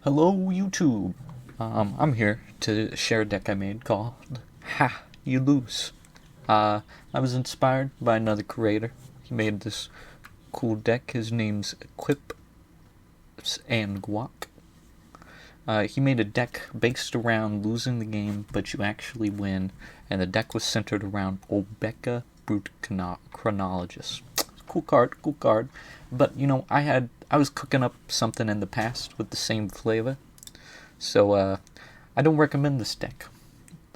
Hello, YouTube. I'm here to share a deck I made called Ha, You Lose. I was inspired by another creator. He made this cool deck. His name's Equips and Guac. He made a deck based around losing the game, but you actually win, and the deck was centered around Obeka Brute Chronologist. Cool card. But I was cooking up something in the past with the same flavor, so I don't recommend this deck.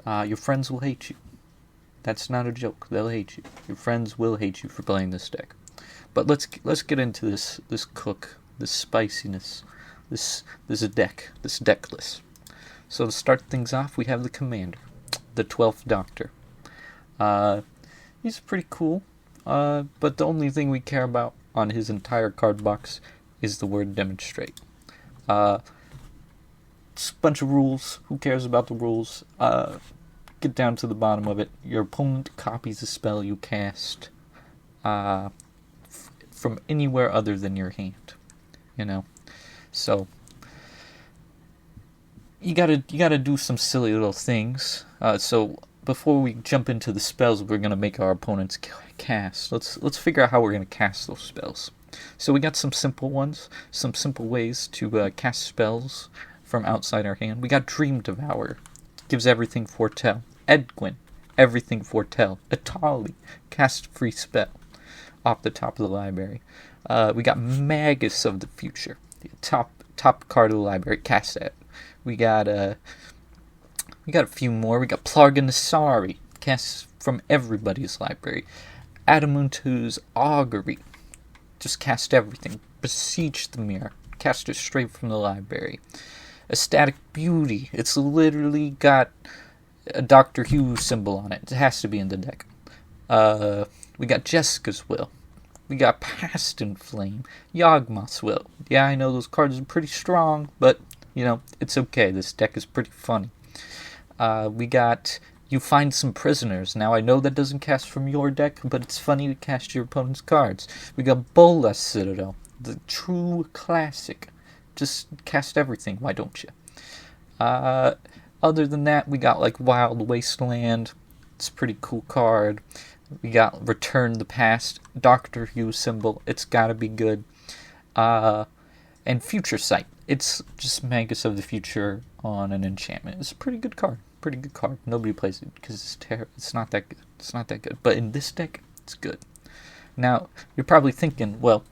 Your friends will hate you. That's not a joke. They'll hate you. Your friends will hate you for playing this deck. But let's get into this cook, this spiciness, this deck list. So to start things off, we have the Commander, the 12th Doctor. He's pretty cool, but the only thing we care about on his entire card box is the word demonstrate. It's a bunch of rules. Who cares about the rules? Get down to the bottom of it. Your opponent copies a spell you cast from anywhere other than your hand. So you gotta do some silly little things. So before we jump into the spells we're gonna make our opponents cast, let's figure out how we're gonna cast those spells. So we got some simple ones, some simple ways to cast spells from outside our hand. We got Dream Devourer, gives everything foretell. Edwin, everything foretell. Atali, cast free spell off the top of the library. We got Magus of the Future, the top card of the library, cast that. We got a few more. We got Plarganasari, cast from everybody's library. Adamuntu's Augury, just cast everything. Besiege the Mirror, cast it straight from the library. Ecstatic Beauty, it's literally got a Dr. Who symbol on it. It has to be in the deck. We got Jessica's Will. We got Past in Flame. Yawgmoth's Will. Yeah, I know those cards are pretty strong, but, it's okay. This deck is pretty funny. We got You Find Some Prisoners. Now, I know that doesn't cast from your deck, but it's funny to cast your opponent's cards. We got Bola Citadel, the true classic. Just cast everything, why don't you? Other than that, we got Wild Wasteland. It's a pretty cool card. We got Return the Past, Doctor Who symbol. It's gotta be good. And Future Sight. It's just Magus of the Future on an enchantment. It's a pretty good card. Nobody plays it because it's not that good. But in this deck, it's good. Now, you're probably thinking, well,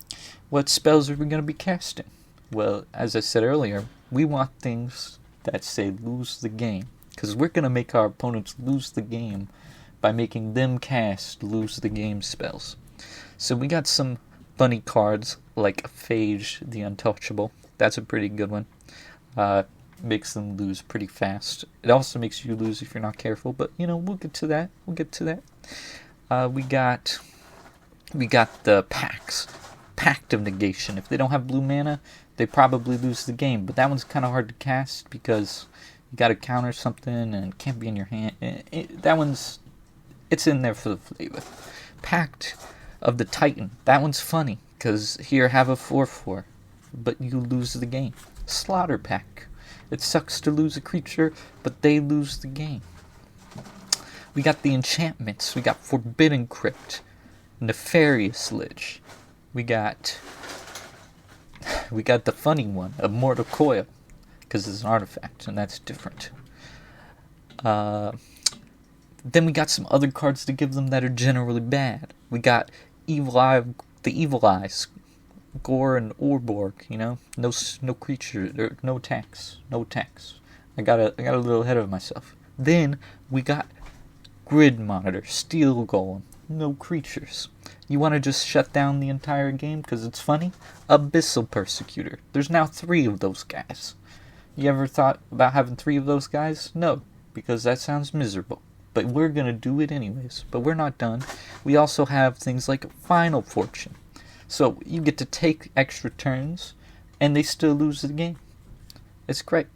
what spells are we going to be casting? Well, as I said earlier, we want things that say lose the game. Because we're going to make our opponents lose the game by making them cast lose the game spells. So we got some funny cards like Phage the Untouchable. That's a pretty good one. Makes them lose pretty fast. It also makes you lose if you're not careful, but we'll get to that. We got the Pact of Negation. If they don't have blue mana, they probably lose the game, but that one's kind of hard to cast because you got to counter something and it can't be in your hand. It's in there for the flavor. Pact of the Titan. That one's funny because here, have a 4/4, but you lose the game. Slaughter Pack. It sucks to lose a creature, but they lose the game. We got the enchantments. We got Forbidden Crypt, Nefarious Lich. We got the funny one, Immortal Coil, because it's an artifact, and that's different. Then we got some other cards to give them that are generally bad. We got the Evil Eyes, Gore and Orborg. No creature, no attacks. I got a little ahead of myself. Then we got Grid Monitor, Steel Golem, no creatures. You want to just shut down the entire game because it's funny? Abyssal Persecutor. There's now 3 of those guys. You ever thought about having 3 of those guys? No, because that sounds miserable. But we're going to do it anyways. But we're not done. We also have things like Final Fortune. So you get to take extra turns, and they still lose the game. It's great.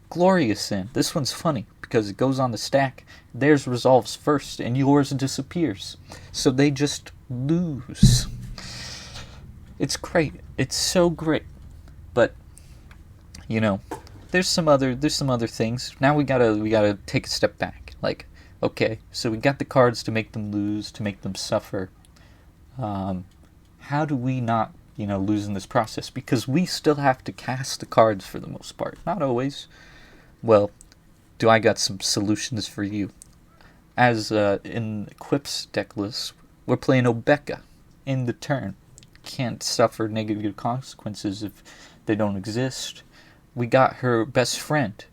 Glorious Sin. This one's funny because it goes on the stack. Theirs resolves first, and yours disappears. So they just lose. It's great. It's so great. But, there's some other things. Now we gotta take a step back. Like, okay, so we got the cards to make them lose, to make them suffer. How do we not, lose in this process? Because we still have to cast the cards for the most part. Not always. Well, I got some solutions for you. As in Equip's deck list, we're playing Obeka in the turn. Can't suffer negative consequences if they don't exist. We got her best friend,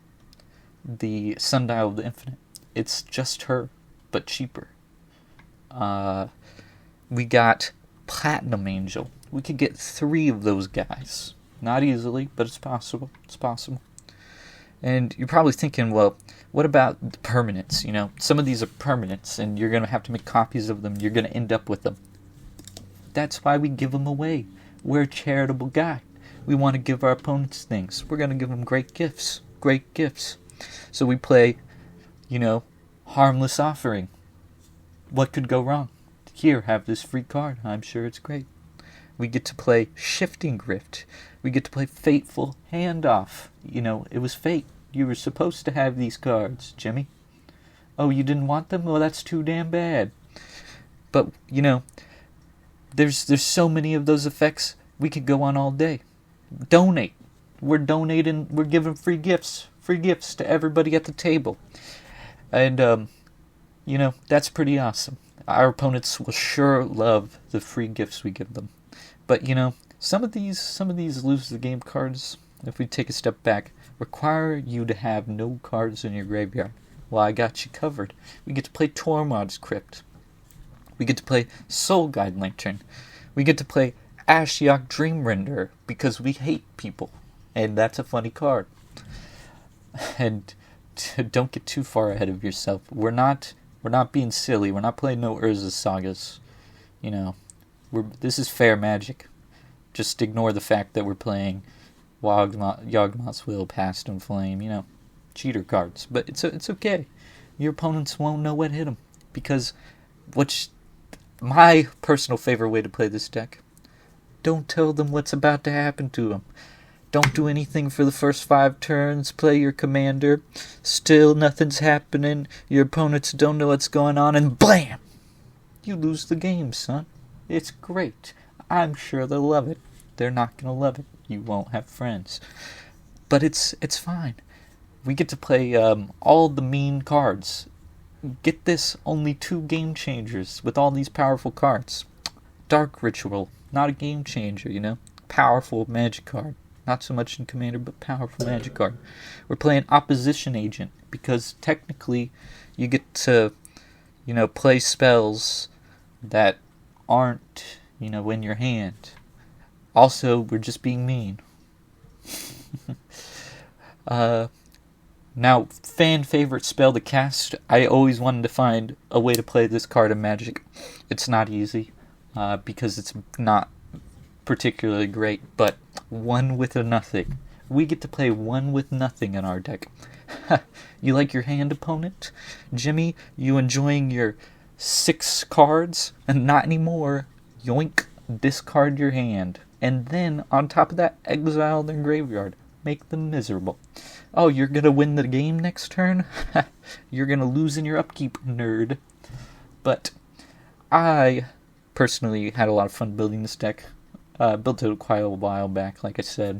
the Sundial of the Infinite. It's just her, but cheaper. We got Platinum Angel. We could get 3 of those guys. Not easily, but it's possible. It's possible. And you're probably thinking, well, what about the permanents? Some of these are permanents, and you're going to have to make copies of them. You're going to end up with them. That's why we give them away. We're a charitable guy. We want to give our opponents things. We're going to give them great gifts. Great gifts. So we play, Harmless Offering. What could go wrong? Here, have this free card. I'm sure it's great. We get to play Shifting Grift. We get to play Fateful Handoff. It was fate. You were supposed to have these cards, Jimmy. Oh, you didn't want them? Well, that's too damn bad. But, there's so many of those effects. We could go on all day. Donate. We're donating. We're giving free gifts. Free gifts to everybody at the table. And, that's pretty awesome. Our opponents will sure love the free gifts we give them. But, some of these lose the game cards, if we take a step back, require you to have no cards in your graveyard. Well, I got you covered. We get to play Tormod's Crypt. We get to play Soul Guide Lantern. We get to play Ashiok Dream Render because we hate people. And that's a funny card. And don't get too far ahead of yourself. We're not being silly. We're not playing no Urza Sagas. This is fair magic. Just ignore the fact that we're playing Yawgmoth's Will, Past and Flame, cheater cards. But it's okay. Your opponents won't know what hit them. Because my personal favorite way to play this deck, don't tell them what's about to happen to them. Don't do anything for the first 5 turns. Play your commander. Still nothing's happening. Your opponents don't know what's going on. And BLAM! You lose the game, son. It's great. I'm sure they'll love it. They're not going to love it. You won't have friends. But it's fine. We get to play all the mean cards. Get this, only 2 game changers with all these powerful cards. Dark Ritual, not a game changer, Powerful magic card. Not so much in Commander, but powerful magic card. We're playing Opposition Agent, because technically you get to, play spells that aren't, in your hand. Also, we're just being mean. Now, fan favorite spell to cast. I always wanted to find a way to play this card in Magic. It's not easy, because it's not particularly great, but 1 with a nothing. We get to play 1 with nothing in our deck. You like your hand opponent? Jimmy, you enjoying your 6 cards? And not anymore. Yoink, discard your hand. And then, on top of that, exile their graveyard. Make them miserable. Oh, you're gonna win the game next turn? You're gonna lose in your upkeep, nerd. But I personally had a lot of fun building this deck. Built it quite a while back, like I said.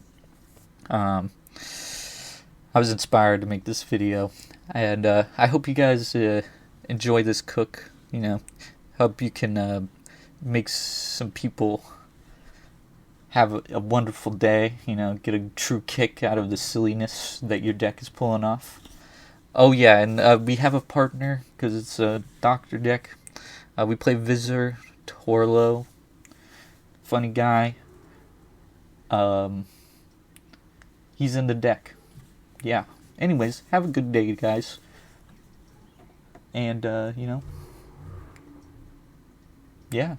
I was inspired to make this video, and I hope you guys enjoy this cook. Hope you can make some people have a wonderful day. Get a true kick out of the silliness that your deck is pulling off. Oh yeah, and we have a partner because it's a Doctor deck. We play Visor, Torlo. Funny guy. He's in the deck. Yeah. Anyways, have a good day, guys. And, yeah.